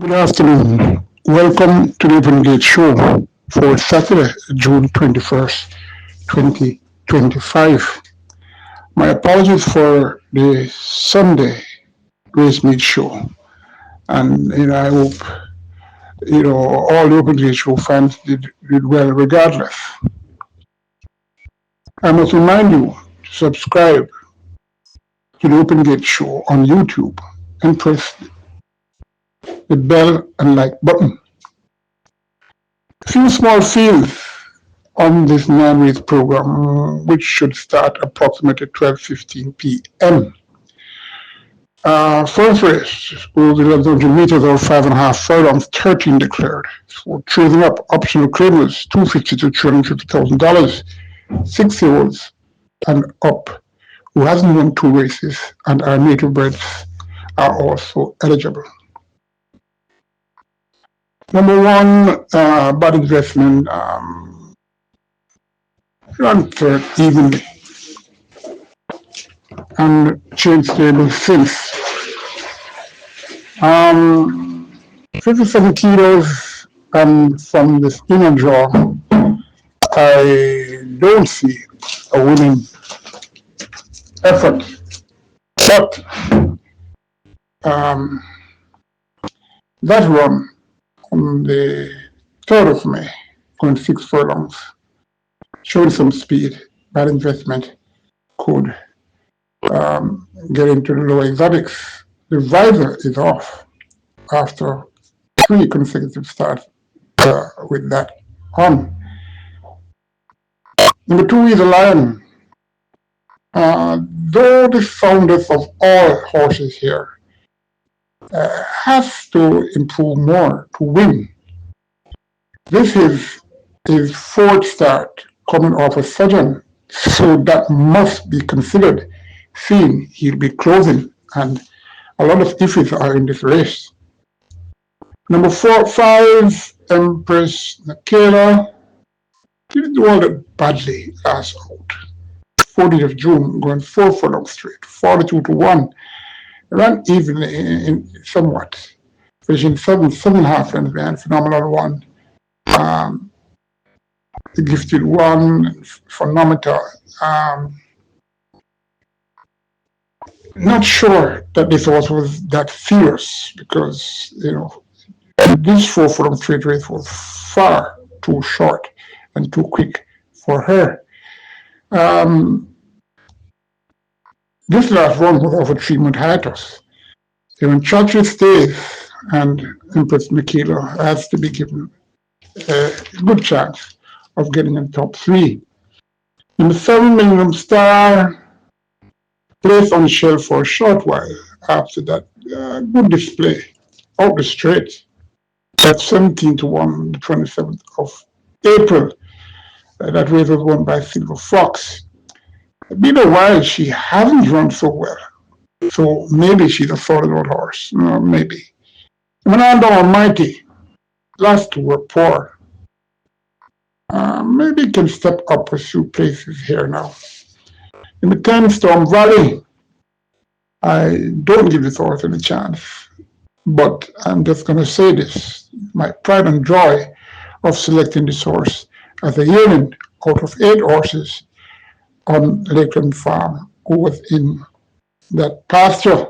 Good afternoon. Welcome to the Open Gate Show for Saturday, June 21st, 2025. My apologies for the Sunday Race Meet Show. And I hope all the Open Gate Show fans did well regardless. I must remind you to subscribe to the Open Gate Show on YouTube and press the bell and like button. Few small fields on this man-race program, which should start approximately 12:15 p.m. First race goes 1100 meters or 5.5 furlongs, 13 declared. For trading up, optional claim was $250 to $350,000. 6-year-olds and up who hasn't won two races and are native breds are also eligible. Number one, bad investment, run third evenly and changed stable since. 57 kilos from the spin and draw. I don't see a winning effort, but that run on the 3rd of May, going 6 furlongs, showing some speed, bad investment could get into the lower exotics. The visor is off after 3 consecutive starts with that on. Number 2 is a lion. Though the soundest of all horses here has to improve more to win. This is his 4th start coming off a sojourn, so that must be considered, seeing he'll be closing, and a lot of ifs are in this race. Number 5, Empress Nakela, didn't do all that badly last out. 14th of June, going 4 furlongs straight, 42 to 1. Ran even in somewhat, finishing 7.5 runs behind Phenomenal One. The Gifted One, Phenomenal. Not sure that this horse was that fierce because, this 4 furlong straight race was far too short and too quick for her. This last one was over 3-month hiatus. When Chachi stays and Empress Michaela has to be given a good chance of getting in top 3. Number 7, Millennium Star, placed on the shelf for a short while after that good display out the straight. At 17 to 1, the 27th of April. That race was won by Silver Fox. It's been a while she hasn't run so well. So maybe she's a solid old horse. Maybe. Mananda Almighty, last 2 were poor. Maybe can step up a few places here now. In the 10, Storm Valley, I don't give this horse any chance. But I'm just going to say this. My pride and joy of selecting this horse as a yearling out of 8 horses on Lakeland Farm who was in that pasture.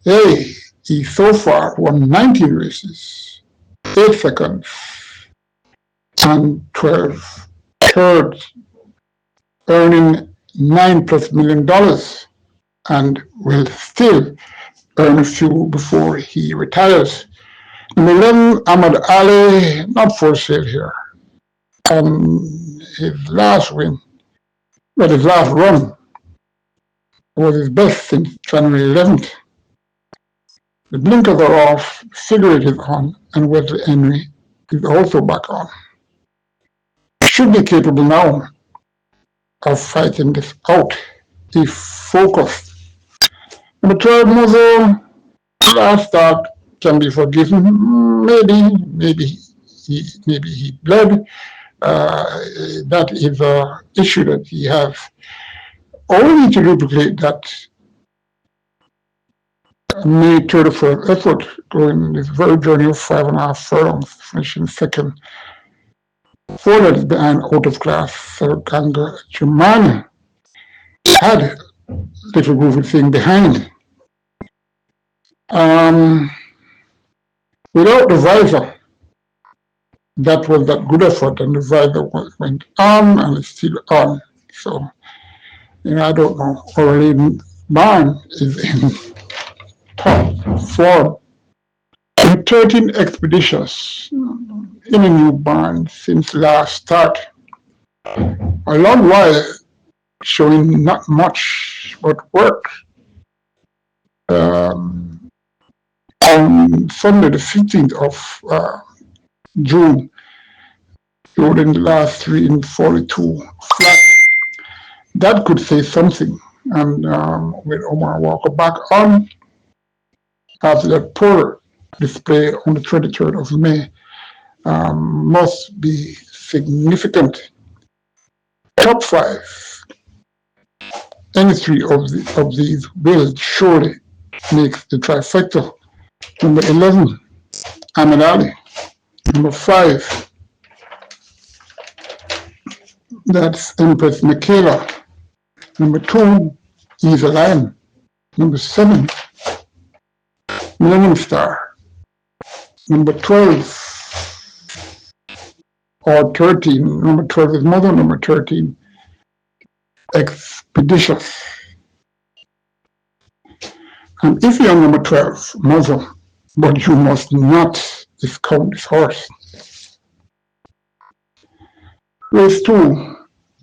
Hey, he so far won 19 races, 8 seconds, and 12 thirds, earning $9+ million, and will still earn a few before he retires. Number 11, Ahmad Ali, not for sale here. His last win, his last run was his best since January 11th. The blinkers are off, cigarette is on, and Wesley Henry is also back on. Should be capable now of fighting this out if focused. Number 12, Muzo, last start can be forgiven. Maybe he bled. That is an issue that he has. All we need to duplicate that May 31st effort going this very journey of 5.5 furlongs, finishing second. 4 legs behind out of class Sarkanga Jumana had little groovy thing behind. Without the visor, that was that good effort, and the visor went on and it's still on. So, I don't know. Orlean Barn is in top form. 13 expeditions in a new barn since last start. A long while showing not much but work. On Sunday, the 15th of June, rode in the last 3 in 42 flat. That could say something. And with Omar Walker back on, after that poor display on the 23rd of May, must be significant. Top 5. Any 3 of these will surely make the trifecta. Number 11, Ahmed Ali. Number 5, that's Empress Michaela. Number 2, Eva Lion. Number 7, Millennium Star. Number 12, or 13, number 12 is Mother, number 13, Expeditious. And if you're number 12, Mother, but you must not discount this horse. Race 2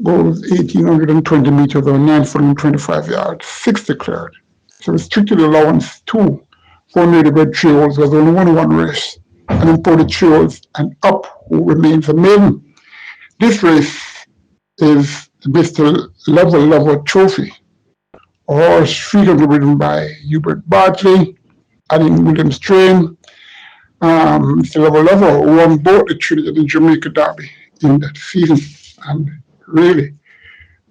goes 1,820 meters or 925 yards, 6 declared. So restricted allowance 2 for native bred trios was only 1 race, and imported trios and up who remains a maiden. This race is the Bristol Level Trophy. A horse frequently ridden by Hubert Bartley, adding Williams Train. Mr. Level won both the Trinity and the Jamaica Derby in that season, and really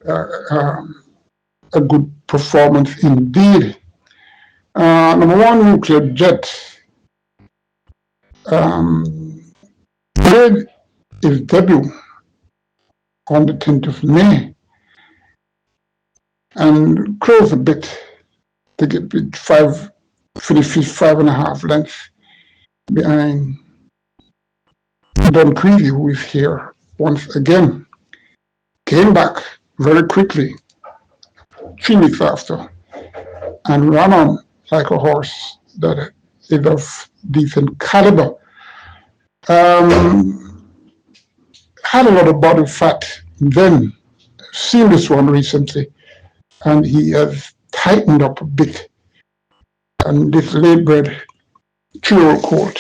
a good performance indeed. Number 1, Nuclear Jet. Made his debut on the 10th of May and closed a bit to get 5.5 lengths behind Don Creevy, who is here once again. Came back very quickly 3 weeks after and ran on like a horse that is of decent caliber. Had a lot of body fat then. Seen this one recently, and he has tightened up a bit. And this late-bred trio coat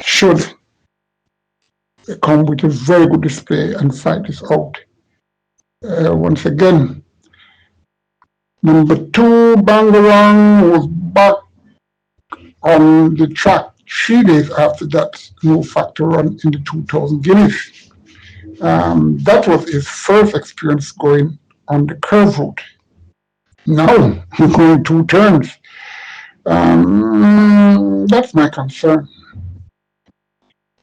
should come with a very good display and fight this out. Once again, number 2, Bangarang, was back on the track 3 days after that new factor run in the 2,000 guineas. That was his first experience going on the curve route. Now, going 2 turns. That's my concern.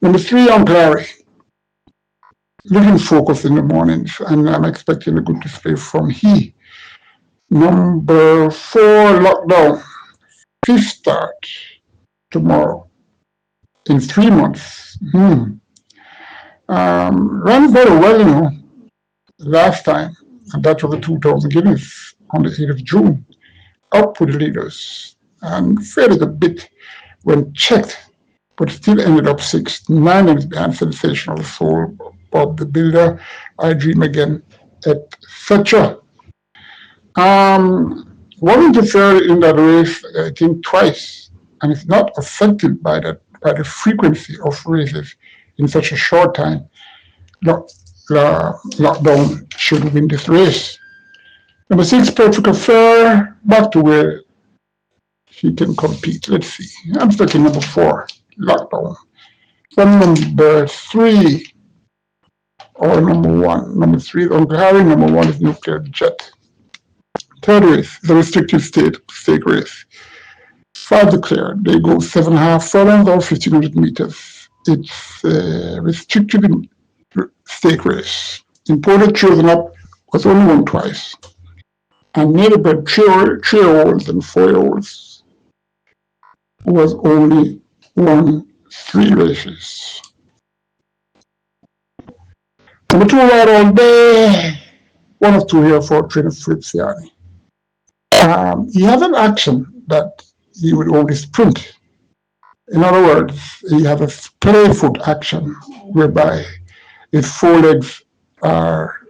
Number 3, Uncle Larry. Little focus in the mornings, and I'm expecting a good display from he. Number 4, Lockdown. 5th start tomorrow in 3 months. Ran very well, last time, and that was the 2,000 guineas on the 8th of June. Up with the leaders and failed a bit when checked, but still ended up 6th, 9 minutes behind Sensational Soul, Bob the Builder, I Dream Again, etc. One interfered in that race, I think, twice, and it's not affected by the frequency of races in such a short time. Lockdown should win this race. Number 6, Perfect Affair, back to where she can compete. Let's see. I'm stuck in number 4, Lockdown. From number 3, or number 1. Number 3 is Uncle Harry, number 1 is Nuclear Jet. Third race, the restricted stake race. 5 declared. They go 7.5 furlongs or 1,500 meters. It's a restricted stake race. Imported chosen up was only won twice. And native bred 3-year-olds and 4-year-olds was only won 3 races. Number 2 right all day, 1 of 2 here for trainer Fritz Yanni. He has an action that he would only sprint. In other words, he has a playfoot action whereby his forelegs are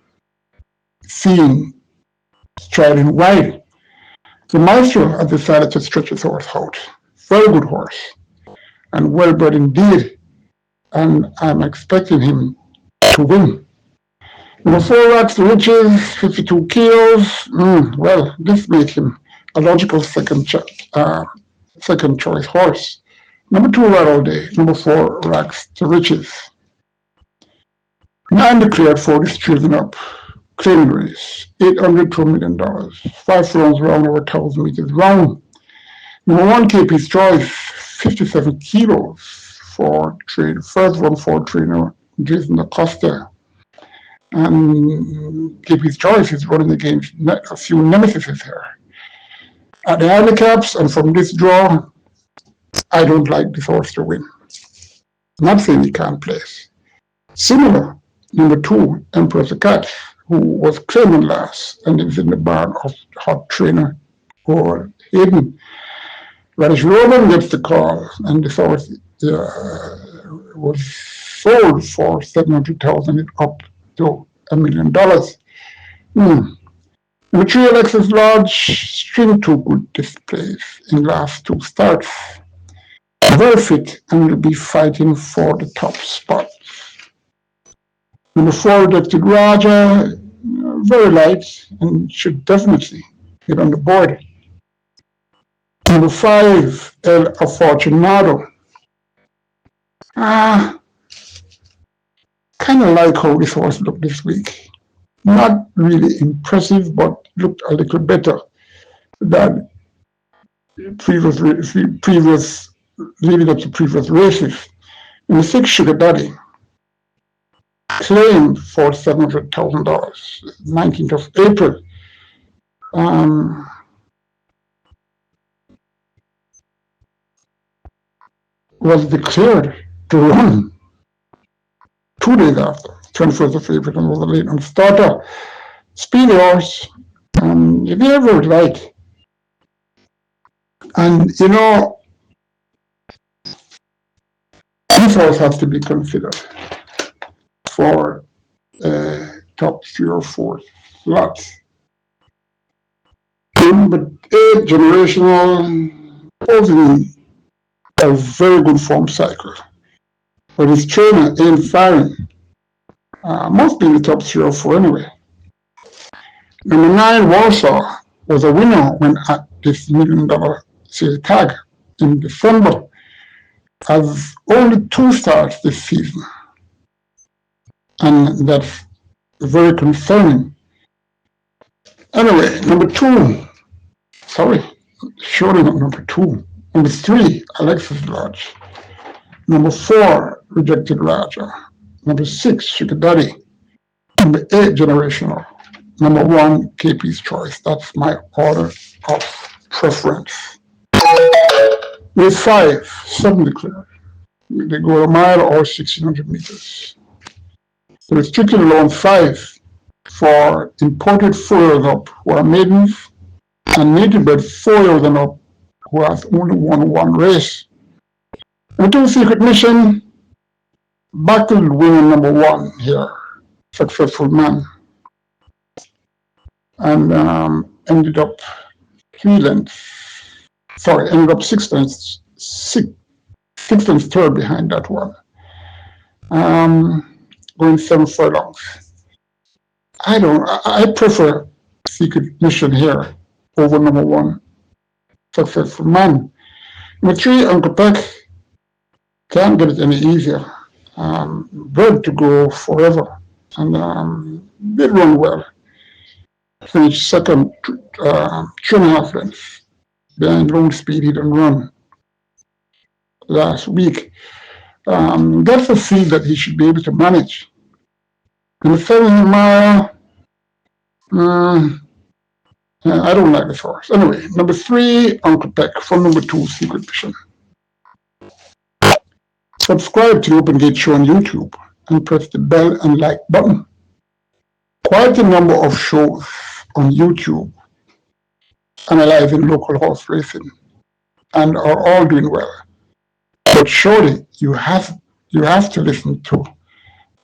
seen striding wide. The maestro has decided to stretch his horse out. Very good horse and well bred indeed. And I'm expecting him to win. Number 4 Racks to Riches, 52 kilos. Well, this makes him a logical second choice horse. Number 2 right all day. Number 4 Racks to Riches. 9 declared for this chosen up. Claiming race, $800 to $1 million. 5 furlongs round over 1,000 meters round. Number 1 KP's Choice, 57 kilos for trade. First one for trainer Jason Acosta. And KP's Choice is running against a few nemesis here. At the handicaps and from this draw, I don't like this horse to win. I'm not saying he can't place. Similar, number 2, Empress Cat, who was claiming last and is in the barn of hot trainer or Hayden. Radish Roman gets the call, and this horse was sold for $700,000 up to $1 million. Number 3, Alexis Lodge, string 2 good displays in last 2 starts. Very fit and will be fighting for the top spot. Number 4, Rejected Raja, very light and should definitely get on the board. Number 5, El Afortunado. Kind of like how this horse looked this week. Not really impressive, but looked a little better than previous leading up to previous races. Number 6, Sugar Daddy. Claimed for $700,000, 19th of April. Was declared to run 2 days after, 21st of April, and was a late on starter. Speedy horse, if you ever like. And you know, this horse has to be considered for top 3 or 4 slots. Number 8, Generational, posing a very good form cycle. But his trainer ain't firing. Must be in the top 3 or 4 anyway. Number 9, Warsaw, was a winner when at this $1 million sale tag in December. Has only 2 starts this season. And that's very concerning. Anyway, number 2, surely not number 2. Number 3, Alexis Lodge. Number 4, Rejected Raja. Number 6, Sugar Daddy. Number 8, Generational. Number 1, KP's Choice. That's my order of preference. With 5, 7 declared. They go a mile or 1,600 meters. The restricted alone 5 for imported 4-year-olds up who are maidens and native bred 4-year-olds and up who has only won 1 race. Number 2, Secret Mission, battled winner number 1 here, Successful Man, and ended up 6 lengths, 6 lengths third behind that one. Going 7 furlongs. I prefer Secret Mission here over number 1, Successful Man. Number 3, Uncle Peck, can't get it any easier. Bred to go forever, and did run well. Finished second, 2.5 lengths behind Long Speed Hit and Run last week. That's a field that he should be able to manage. Number 7, Mara. I don't like this horse. Anyway, number 3, Uncle Peck from number 2, Secret Mission. Subscribe to the Open Gate Show on YouTube and press the bell and like button. Quite a number of shows on YouTube analyzing local horse racing and are all doing well. But surely you have to listen to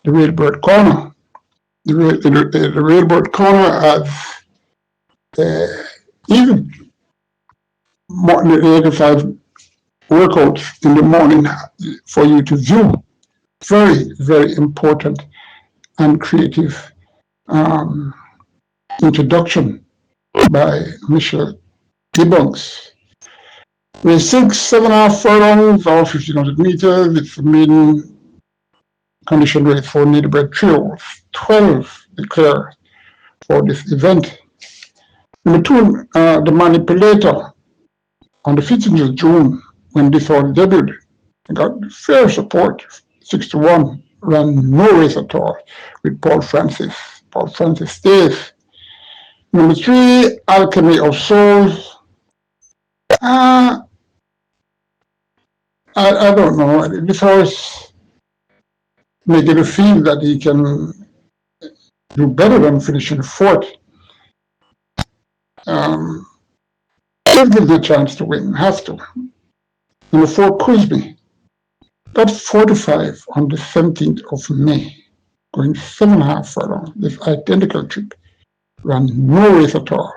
the Railbird Corner. The Railbird Corner has even the exercise workouts in the morning for you to view. Very, very important and creative introduction by Michelle Gibbons. Race 6, 7.5 furlongs, all 1,500 meters. It's the maiden condition race for native-bred trios. 12 declared for this event. Number 2, the Manipulator, on the 15th of June, when this horse debuted, got fair support, 6-1, ran no race at all with Paul Francis. Paul Francis stays. Number 3, Alchemy of Souls. I don't know. This horse may get a feel that he can do better than finishing 4th. Give him the chance to win, has to. Number 4, Cusby, got 45 on the 17th of May, going 7.5 furlongs, this identical trip, ran no race at all.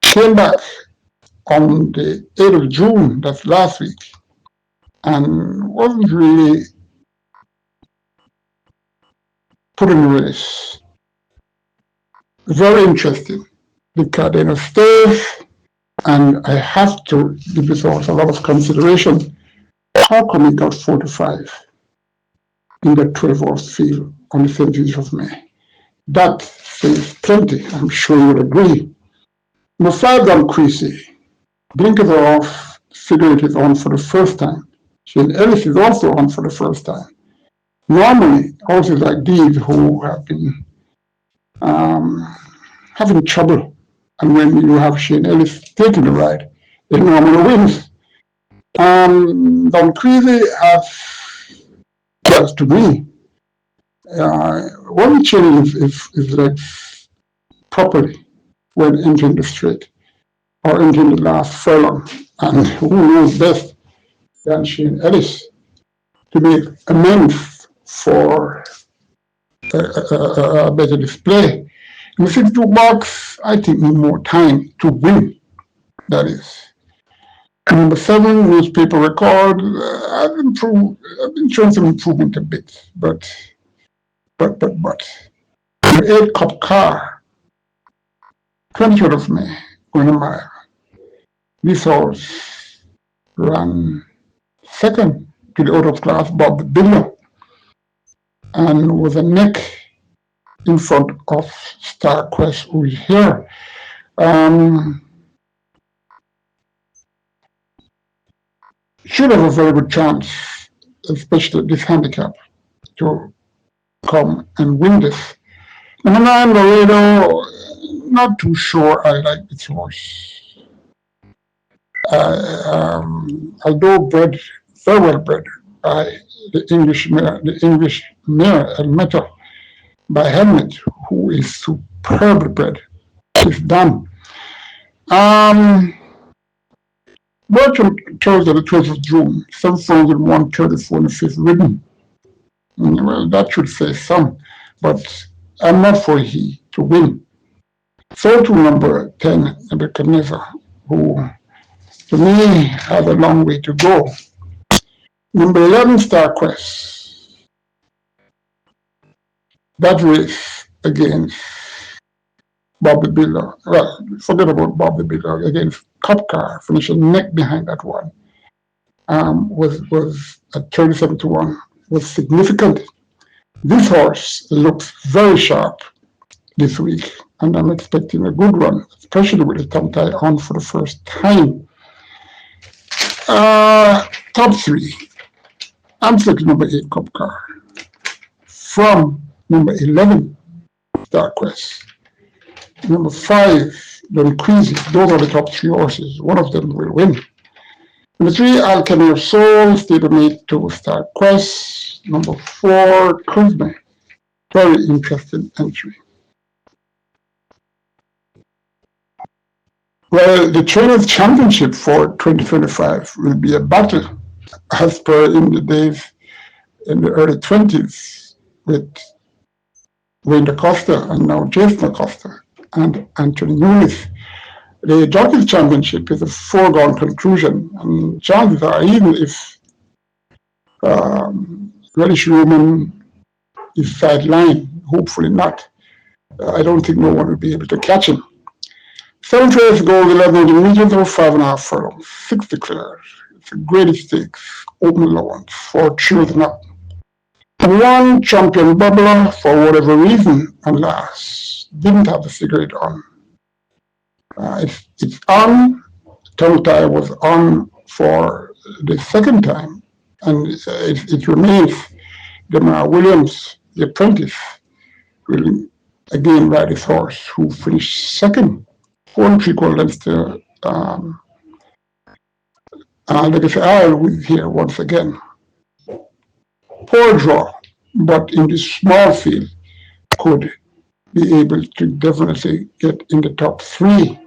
Came back on the 8th of June, that's last week, and wasn't really put in the race. Very interesting. The Cardenal stays, and I have to give this horse a lot of consideration. How come he got 45 in the 12-horse field on the 17th of May? That says plenty. I'm sure you will agree. Number 5, Don Creasy. Blinkers are off. Figure is on for the first time. Shane Ellis is also on for the first time. Normally, horses like these who have been having trouble, and when you have Shane Ellis taking the ride, they normally wins. Don Creasy has to me. One change is like properly when entering the straight or entering the last furlong, and who knows best than Shane Ellis to make amends for a better display. In the 52 box, I think need more time to win, that is. Number 7, Newspaper Record. I've been showing some improvement a bit, but. Number 8, Cop Car, 23rd of May, going a mile. This horse ran second to the out-of-class Bob the Builder and was a neck in front of Star Quest, who is here. Should have a very good chance, especially this handicap, to come and win this. Number 9, Laredo, not too sure I like this horse. Although bred, very well bred by the English mare Elmetta, by Helmet, who is superbly bred. It's done. Bertram Thursday, the 12th of June, 7,134 in the 5th ridden. Well, that should say some, but I'm not for he to win. So to number 10, Nebuchadnezzar, who to me has a long way to go. Number 11, Star Quest. That race against Bob the Builder. Well, forget about Bob the Builder. Against Cop Car, finishing neck behind that one. Was at 37-1. Was significant. This horse looks very sharp this week, and I'm expecting a good run, especially with the tongue tie on for the first time. Top three. I'm selecting number 8, Cup Car. From number 11, Star Quest. Number 5, Don Queasy. Those are the top 3 horses. One of them will win. Number 3, Alchemy of Soul. Stablemate to Star Quest. Number 4, Kuzma. Very interesting entry. Well, the Trainers' Championship for 2025 will be a battle, as per in the days in the early 20s with Wayne DaCosta and now Jason DaCosta and Anthony Nunes. The Jockeys' Championship is a foregone conclusion, and chances are, even if Relish Roman is sidelined, hopefully not, I don't think no one will be able to catch him. 7th race goes 1100 meters or 5.5 furlongs, 6 declared. It's a great stakes, open allowance for children up. 1 Champion Bubbler, for whatever reason, and last, didn't have the cigarette on. It's on. Tongue tie was on for the second time, and it remains. Demar Williams, the apprentice, will again ride his horse, who finished second, 4 3/4 lengths to Legacy Isle, who is here once again. Poor draw, but in this small field could be able to definitely get in the top 3.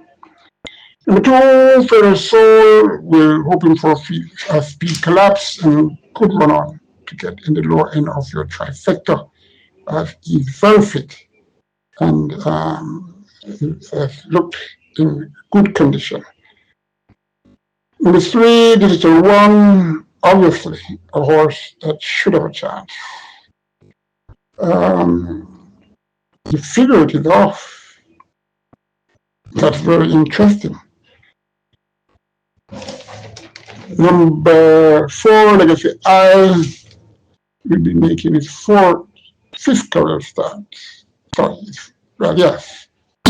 Number 2, Federal Soul, we're hoping for a speed collapse and could run on to get in the lower end of your trifecta, as he's very fit and has looked in good condition. Number 3, Digital One, obviously a horse that should have a chance. The figure it is off. That's very interesting. Number 4, Legacy Isle, will be making its 5th career start.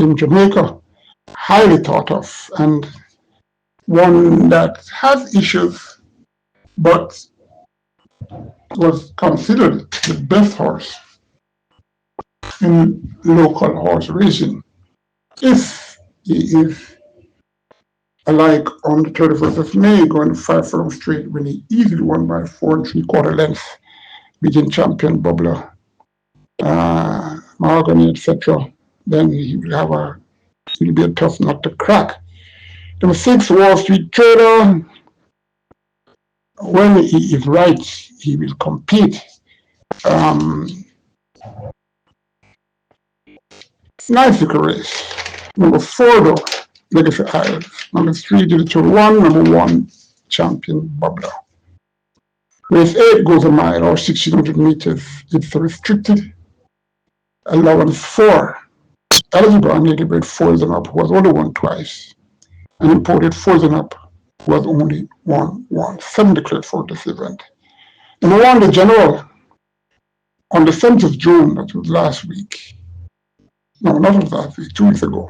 In Jamaica, highly thought of, and one that has issues, but was considered the best horse in local horse racing. If he is alike on the 31st of May, going 5 furlongs straight, when he easily won by 4 3/4 lengths, beating Champion Bubbler, Mahogany, etc., then he'll be a tough nut to crack. Number 6, Wall Street Trader. When he is right, he will compete. Nice little race. Number 4, though, Legacy Isle. Number 3, Digital One. Number 1, Champion Bubbler. Race 8 goes a mile or 1600 meters. It's restricted. Allowance 4. Eligible and native bred Frozen Up was only won twice. And imported Frozen Up was only won once. 7 declared for this event. Number 1, the General. On the 7th of June, that was last week. No, not last week, 2 weeks ago.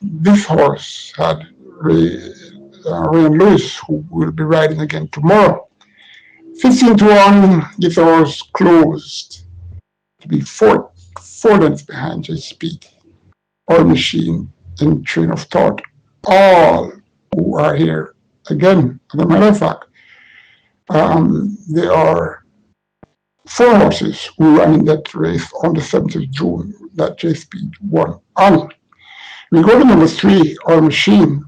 This horse had Ryan Lewis, who will be riding again tomorrow. 15-1, this horse closed to be 4 lengths behind J Speed, All Machine, and Train of Thought, all who are here again. As a matter of fact, there are 4 horses who ran in that race on the 7th of June that J Speed won on. We go to number 3, All Machine,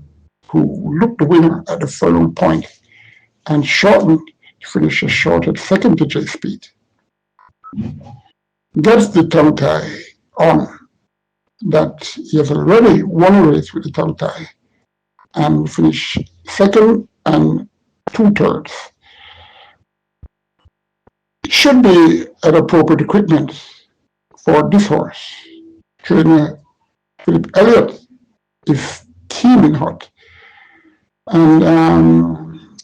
who looked the winner at the furlong point and shortened to finish a shorted second to J Speed. Gets the tongue tie on that he has already won a race with the tongue tie and finished second and 2/3. It should be an appropriate equipment for this horse. Trainer Philip Elliott is teeming hot, and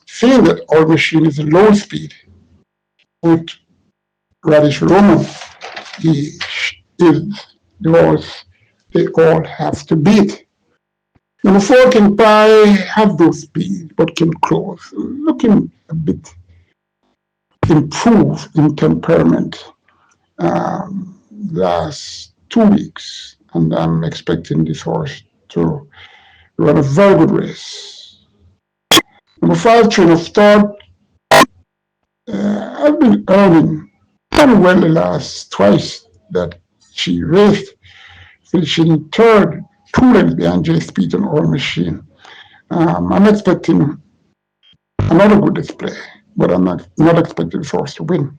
seeing that All Machine is a low speed with Radish Roman, he is the horse they all have to beat. Number 4, King Pie, have no speed, but came close, looking a bit improved in temperament last 2 weeks, and I'm expecting this horse to run a very good race. Number 5, Train of Thought. I've been earning very well the last twice that she raced, finishing third, 2 lengths behind J Speed and All Machine. I'm expecting another good display, but I'm not expecting this horse to win.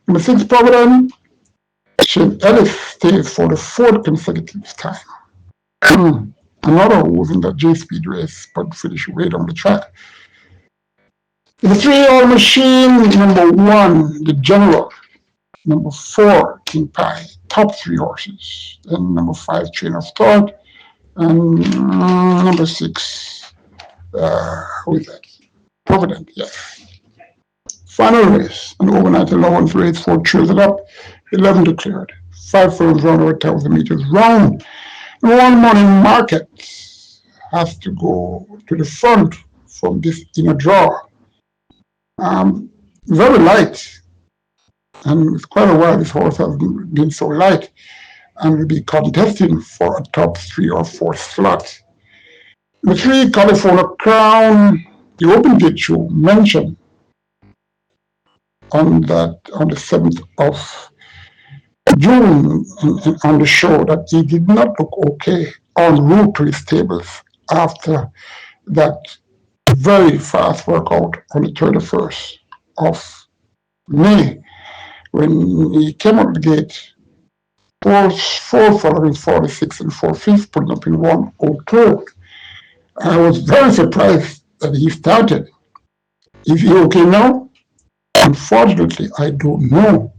Number 6, Providence. Shane Ellis stays for the 4th consecutive time. Another who was in the J Speed race, but finished way down the track. Number 3, All Machine. Number 1, The General. Number 4, King Pie. Top 3 horses. Then number 5, Train of Thought. And number 6, who is that? Provident, yes. Final race, an overnight allowance race, 4 Trails It Up, 11 declared, 5 firms round over 1,000 meters round. And 1 morning market has to go to the front from this inner draw. Very light, and it's quite a while this horse has been so light, and will be contesting for a top 3 or 4 slot. The 3, California Crown, the Open Gate Show mentioned on the 7th of June on the show that he did not look okay en route to his stables after that very fast workout on the 31st of May, when he came out the gate 4 following 46 and 4/5, putting up in 1:02. I was very surprised that he started. Is he okay now? Unfortunately, I don't know,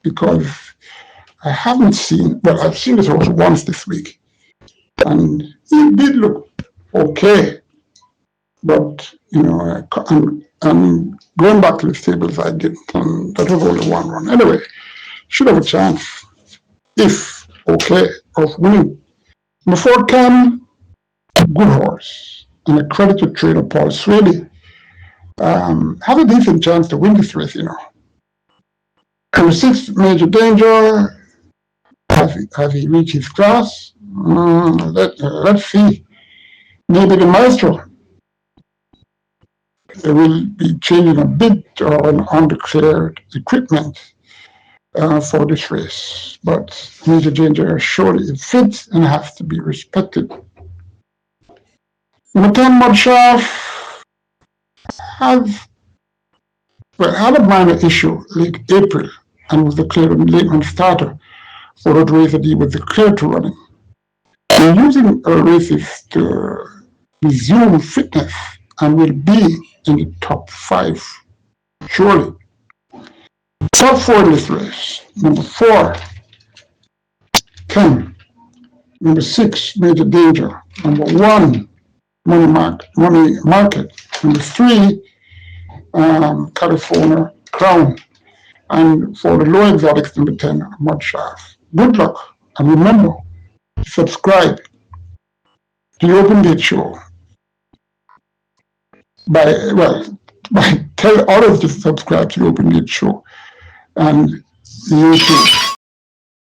because I haven't seen, well, I've seen this horse once this week, and he did look okay. But, and going back to the stables, I didn't, and that was only 1 run. Anyway, should have a chance, if okay, of winning. Number 4, Cam, good horse, and a credit to trainer Paul Swaley. Have a decent chance to win this race, Number 6, Major Danger. Has he reached his class? Let's see. Maybe the Maestro. They will be changing a bit on undeclared equipment for this race, but Major Danger surely is fit and has to be respected. Number 10, Mudshaft had a minor issue late April and was declared a late starter for that race that he was declared to running. And using races to resume fitness and will be in the top 5, surely. Top 4 in this race. Number 4, Ken. Number 6, Major Danger. Number 1, Money Market. Number 3, California Crown. And for the low exotics, number 10, Mudshaft. Good luck, and remember, subscribe to the Open Gate Show by tell others to subscribe to the Open Gate Show and YouTube.